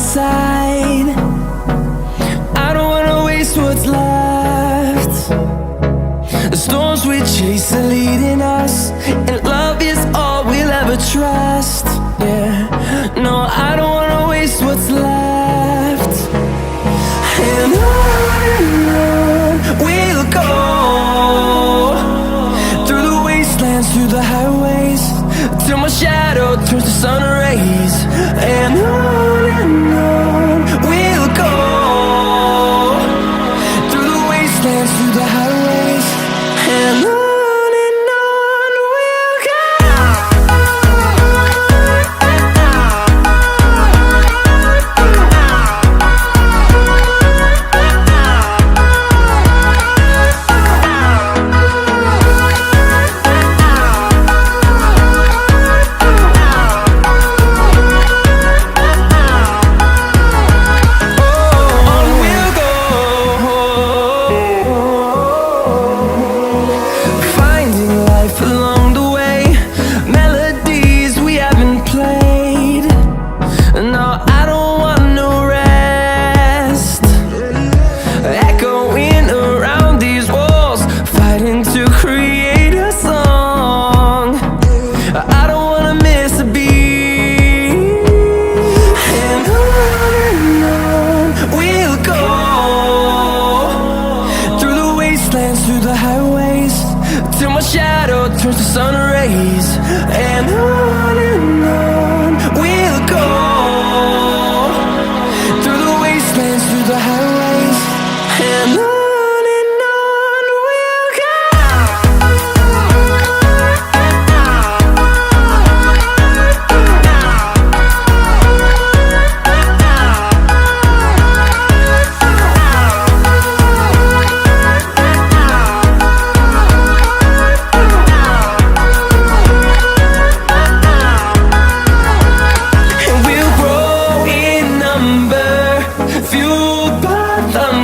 side. I don't wanna waste what's left. The storms we chase are leading us, and love is all we'll ever trust. Yeah, no, I don't wanna waste what's left. And on we'll go, through the wastelands, through the highways, till my shadow turns to sun rays. And on we'll go, through the wastelands, through the highways, and on we'll go. Through the highways, till my shadow turns to sun rays. And on we'll go, through the wastelands, through the highways, and on we'll go.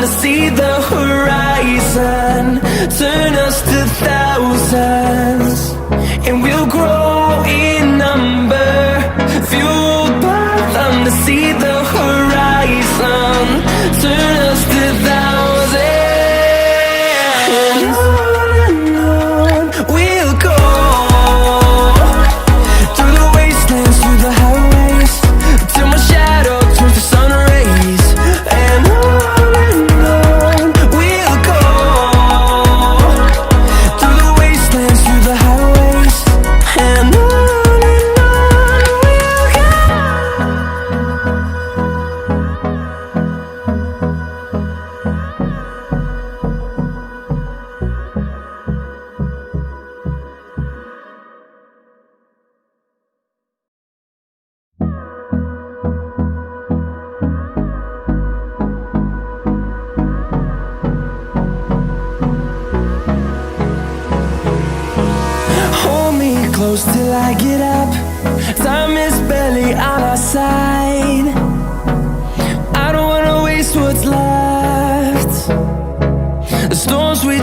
To see the horizon turn us to thousands, and we'll grow in number, fueled by them. To see the horizon turn us to thousands, and on we'll go, through the wastelands, through the highways, till my shadow turns to sun rays. And close till I get up. Time is barely on our side. I don't wanna waste what's left. The storms we